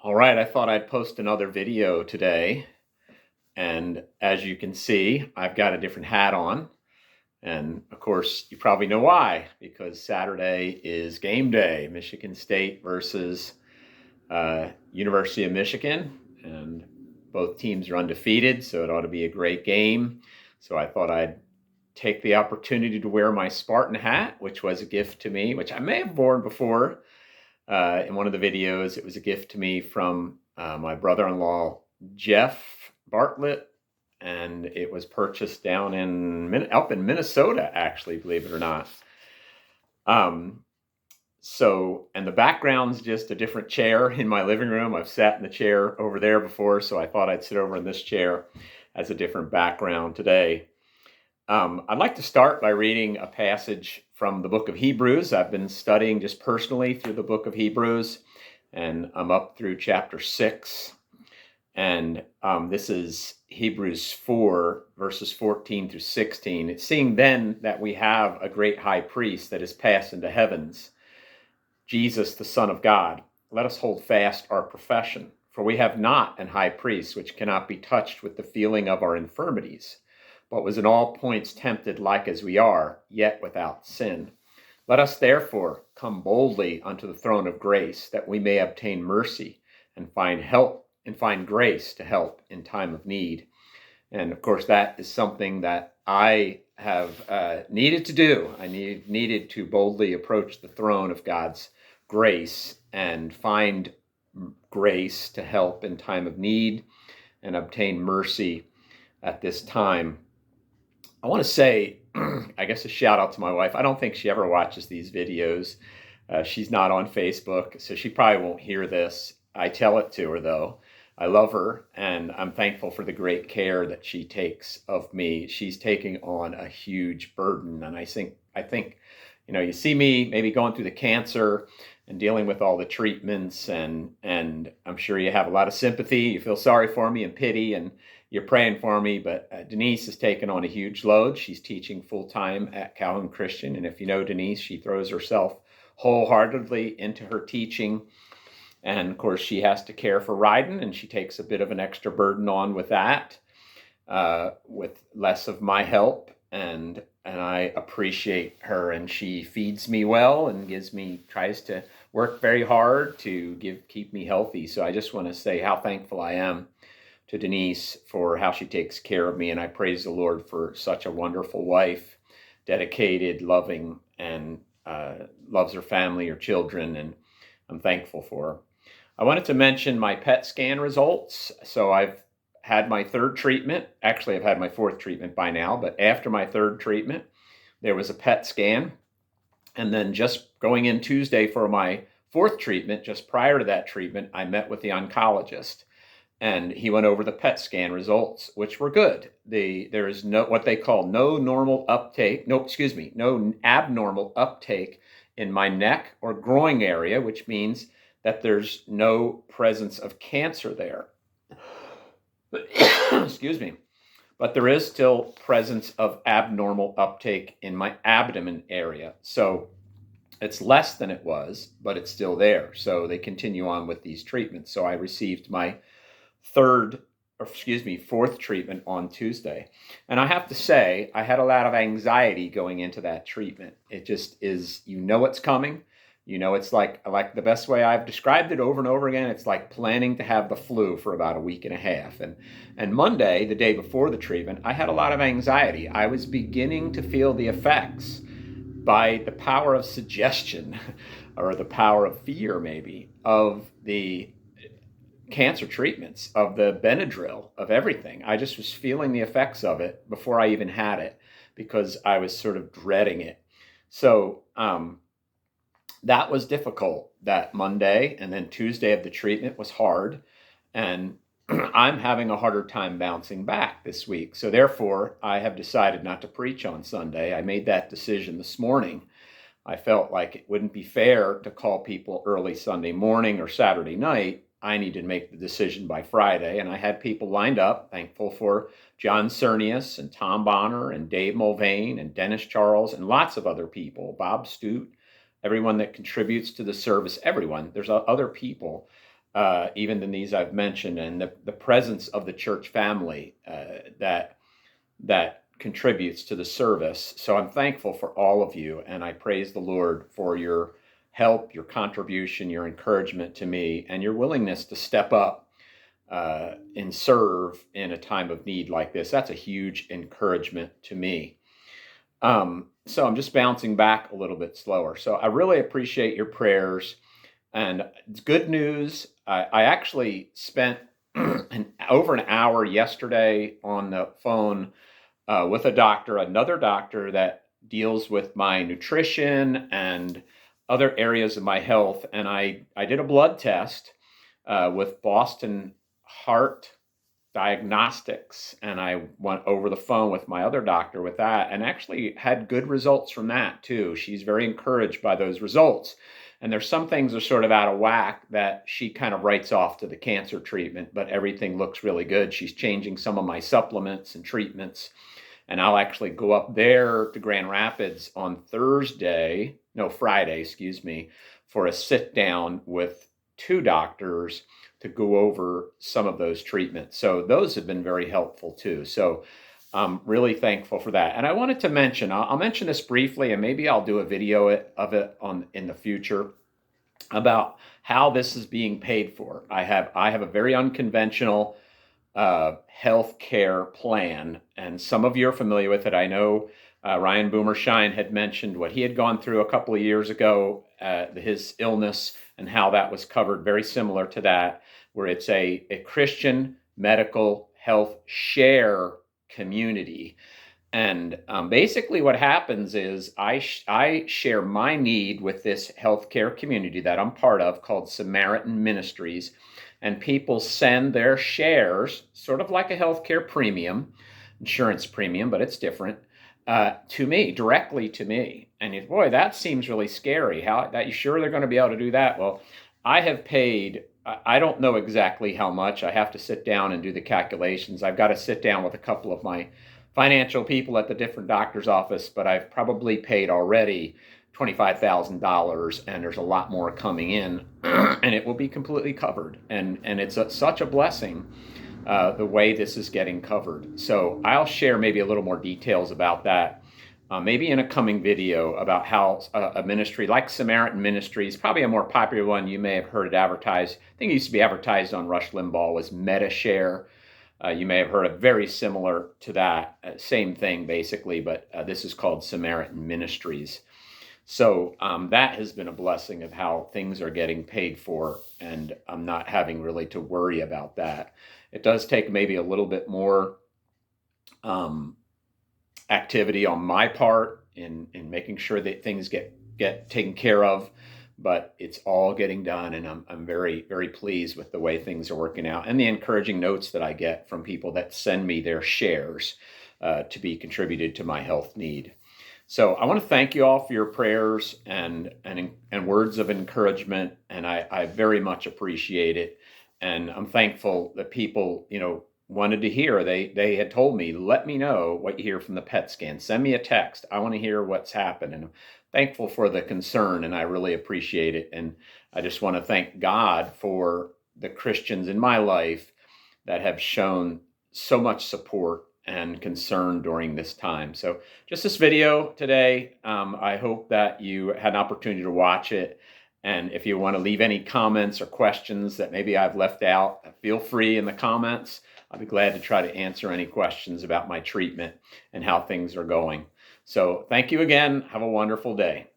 All right, I thought I'd post another video today. And as you can see, I've got a different hat on. And of course, you probably know why, because Saturday is game day, Michigan State versus University of Michigan. And both teams are undefeated, so it ought to be a great game. So I thought I'd take the opportunity to wear my Spartan hat, which was a gift to me, which I may have worn before. In one of the videos, it was a gift to me from my brother-in-law, Jeff Bartlett, and it was purchased down up in Minnesota, actually, believe it or not. And the background's just a different chair in my living room. I've sat in the chair over there before, so I thought I'd sit over in this chair as a different background today. I'd like to start by reading a passage from the book of Hebrews. I've been studying just personally through the book of Hebrews, and I'm up through chapter 6. And this is Hebrews 4, verses 14 through 16. Seeing then that we have a great high priest that is passed into heavens, Jesus, the Son of God, let us hold fast our profession. For we have not an high priest which cannot be touched with the feeling of our infirmities, but was in all points tempted like as we are, yet without sin. Let us therefore come boldly unto the throne of grace, that we may obtain mercy and find help and find grace to help in time of need. And of course, that is something that I have needed to do. I needed to boldly approach the throne of God's grace and find grace to help in time of need and obtain mercy at this time. I want to say, I guess, a shout out to my wife. I don't think she ever watches these videos. She's not on Facebook, so she probably won't hear this. I tell it to her, though. I love her, and I'm thankful for the great care that she takes of me. She's taking on a huge burden, and I think, you see me maybe going through the cancer and dealing with all the treatments, and I'm sure you have a lot of sympathy. You feel sorry for me and pity, and you're praying for me, but Denise has taken on a huge load. She's teaching full-time at Calhoun Christian, and if you know Denise, she throws herself wholeheartedly into her teaching. And of course, she has to care for Ryden, and she takes a bit of an extra burden on with that, with less of my help. And I appreciate her, and she feeds me well and tries to work very hard to keep me healthy. So I just want to say how thankful I am to Denise for how she takes care of me, and I praise the Lord for such a wonderful wife, dedicated, loving, and loves her family, her children, and I'm thankful for her. I wanted to mention my PET scan results. So I've had my third treatment. Actually, I've had my fourth treatment by now, but after my third treatment, there was a PET scan. And then just going in Tuesday for my fourth treatment, just prior to that treatment, I met with the oncologist, and he went over the PET scan results, which were good. There is no abnormal uptake in my neck or groin area, which means that there's no presence of cancer there. Excuse me. But there is still presence of abnormal uptake in my abdomen area. So it's less than it was, but it's still there. So they continue on with these treatments. So I received my fourth treatment on Tuesday. And I have to say, I had a lot of anxiety going into that treatment. It just is, it's coming. It's like the best way I've described it over and over again, it's like planning to have the flu for about a week and a half. And Monday, the day before the treatment, I had a lot of anxiety. I was beginning to feel the effects by the power of suggestion or the power of fear, maybe, of the cancer treatments, of the Benadryl, of everything. I just was feeling the effects of it before I even had it because I was sort of dreading it. So, that was difficult that Monday, and then Tuesday of the treatment was hard, and I'm having a harder time bouncing back this week. So therefore, I have decided not to preach on Sunday. I made that decision this morning. I felt like it wouldn't be fair to call people early Sunday morning or Saturday night. I needed to make the decision by Friday, and I had people lined up. Thankful for John Cernius and Tom Bonner and Dave Mulvane and Dennis Charles and lots of other people, Bob Stute, everyone that contributes to the service, everyone. There's other people even Denise I've mentioned, and the presence of the church family that contributes to the service. So I'm thankful for all of you, and I praise the Lord for your help, your contribution, your encouragement to me, and your willingness to step up and serve in a time of need like this. That's a huge encouragement to me. So I'm just bouncing back a little bit slower. So I really appreciate your prayers. And it's good news. I actually spent over an hour yesterday on the phone with a doctor, another doctor that deals with my nutrition and other areas of my health. And I did a blood test with Boston Heart Diagnostics, and I went over the phone with my other doctor with that, and actually had good results from that too. She's very encouraged by those results. And there's some things are sort of out of whack that she kind of writes off to the cancer treatment, but everything looks really good. She's changing some of my supplements and treatments. And I'll actually go up there to Grand Rapids on Friday, for a sit down with two doctors to go over some of those treatments. So those have been very helpful too. So I'm really thankful for that. And I wanted to mention, I'll mention this briefly, and maybe I'll do a video of it in the future about how this is being paid for. I have a very unconventional health care plan, and some of you are familiar with it. I know Ryan Boomershine had mentioned what he had gone through a couple of years ago, his illness, and how that was covered, very similar to that, where it's a Christian medical health share community. And basically what happens is I share my need with this healthcare community that I'm part of called Samaritan Ministries, and people send their shares, sort of like a healthcare premium, insurance premium, but it's different, to me, directly to me. And boy, that seems really scary. How that you sure they're going to be able to do that? Well, I have paid, I don't know exactly how much. I have to sit down and do the calculations. I've got to sit down with a couple of my financial people at the different doctor's office, but I've probably paid already $25,000, and there's a lot more coming in, and it will be completely covered. And it's such a blessing the way this is getting covered. So I'll share maybe a little more details about that, maybe in a coming video, about how a ministry like Samaritan Ministries, probably a more popular one, you may have heard it advertised. I think it used to be advertised on Rush Limbaugh, was MediShare. You may have heard of very similar to that, same thing basically, but this is called Samaritan Ministries. So that has been a blessing of how things are getting paid for, and I'm not having really to worry about that. It does take maybe a little bit more activity on my part in making sure that things get taken care of, but it's all getting done, and I'm very, very pleased with the way things are working out, and the encouraging notes that I get from people that send me their shares to be contributed to my health need. So I want to thank you all for your prayers and words of encouragement, and I very much appreciate it. And I'm thankful that people, wanted to hear. They had told me, let me know what you hear from the PET scan. Send me a text. I want to hear what's happened. And I'm thankful for the concern, and I really appreciate it. And I just want to thank God for the Christians in my life that have shown so much support and concern during this time. So just this video today, I hope that you had an opportunity to watch it. And if you want to leave any comments or questions that maybe I've left out, feel free in the comments. I'll be glad to try to answer any questions about my treatment and how things are going. So thank you again. Have a wonderful day.